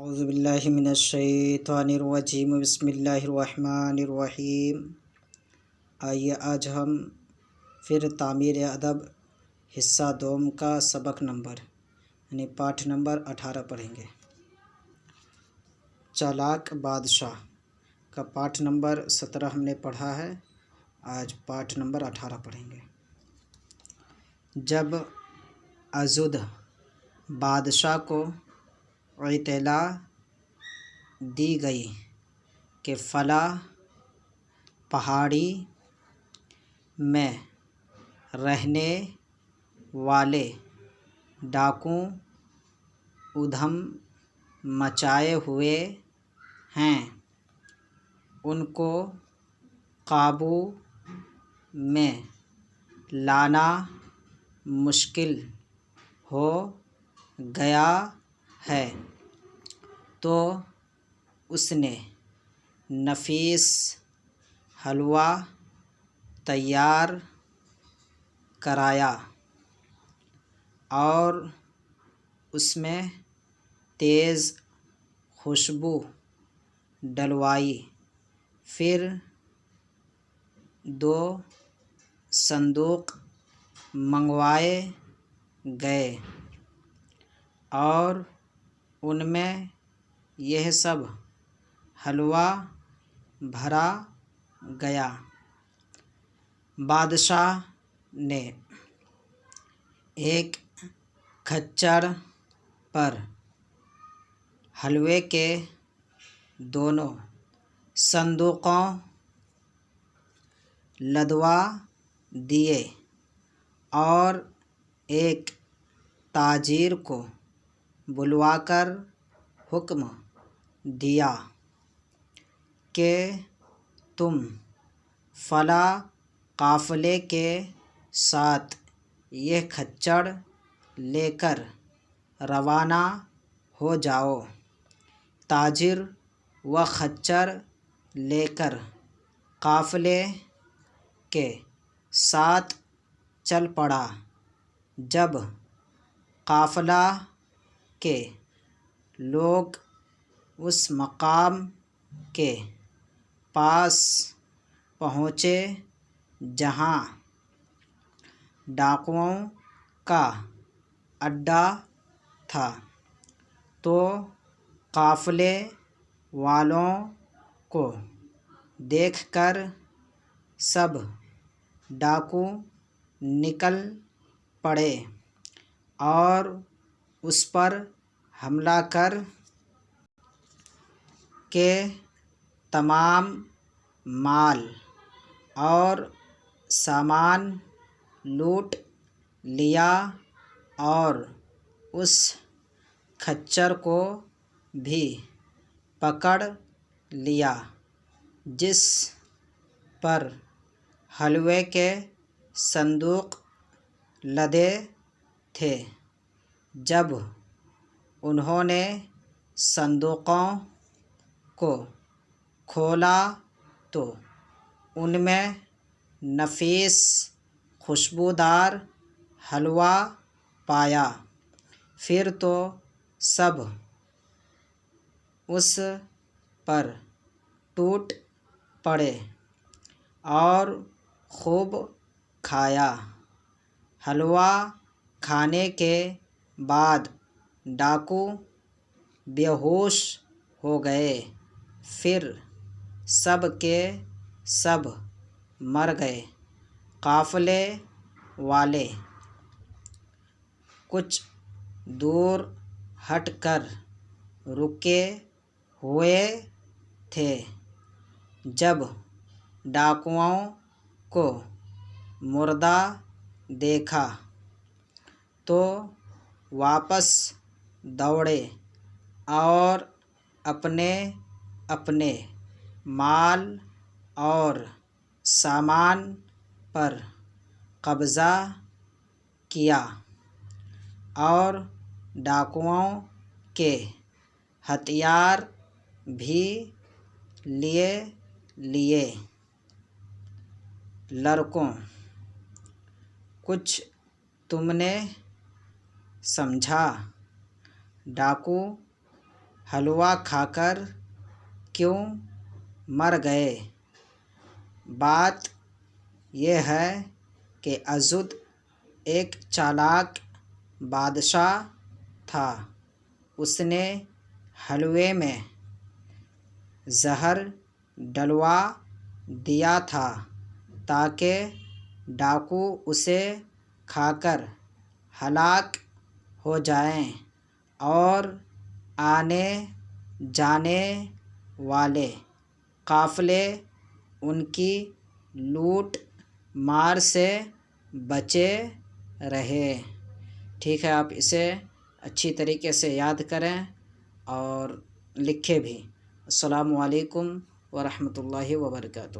اعوذ باللہ من الشیطان الرجیم بسم اللہ الرحمن الرحیم۔ آئیے آج ہم پھر تعمیر ادب حصہ دوم کا سبق نمبر یعنی پاٹھ نمبر 18 پڑھیں گے۔ چالاک بادشاہ کا پاٹھ نمبر 17 ہم نے پڑھا ہے، آج پاٹھ نمبر 18 پڑھیں گے۔ جب ازد بادشاہ کو اطلاع دی گئی کہ فلاں پہاڑی میں رہنے والے ڈاکو ادھم مچائے ہوئے ہیں، ان کو قابو میں لانا مشکل ہو گیا ہے، تو اس نے نفیس حلوہ تیار کرایا اور اس میں تیز خوشبو ڈلوائی۔ پھر 2 صندوق منگوائے گئے اور ان میں یہ سب حلوہ بھرا گیا۔ بادشاہ نے ایک کھچر پر حلوے کے دونوں صندوقوں لدوا دیے اور ایک تاجر کو بلوا کر حکم دیا کہ تم فلاں قافلے کے ساتھ یہ کھچر لے کر روانہ ہو جاؤ۔ تاجر وہ کھچر لے کر قافلے کے ساتھ چل پڑا۔ جب قافلہ کے لوگ اس مقام کے پاس پہنچے جہاں ڈاکوؤں کا اڈا تھا، تو قافلے والوں کو دیکھ کر سب ڈاکو نکل پڑے اور اس پر حملہ کر کے تمام مال اور سامان لوٹ لیا اور اس کھچر کو بھی پکڑ لیا جس پر حلوے کے صندوق لدے تھے۔ جب انہوں نے صندوقوں کو کھولا تو ان میں نفیس خوشبودار حلوہ پایا۔ پھر تو سب اس پر ٹوٹ پڑے اور خوب کھایا۔ حلوہ کھانے کے بعد ڈاکو بے ہوش ہو گئے، پھر سب کے سب مر گئے۔ قافلے والے کچھ دور ہٹ کر رکے ہوئے تھے۔ جب ڈاکوؤں کو مردہ دیکھا تو واپس دوڑے اور اپنے اپنے مال اور سامان پر قبضہ کیا اور ڈاکوؤں کے ہتھیار بھی لیے۔ لڑکوں، کچھ تم نے سمجھا؟ ڈاکو حلوہ کھا کر کیوں مر گئے؟ بات یہ ہے کہ ازد ایک چالاک بادشاہ تھا۔ اس نے حلوے میں زہر ڈلوا دیا تھا تاکہ ڈاکو اسے کھا کر ہلاک ہو جائیں اور آنے جانے والے قافلے ان کی لوٹ مار سے بچے رہے۔ ٹھیک ہے، آپ اسے اچھی طریقے سے یاد کریں اور لکھیں بھی۔ السلام علیکم ورحمۃ اللہ وبرکاتہ۔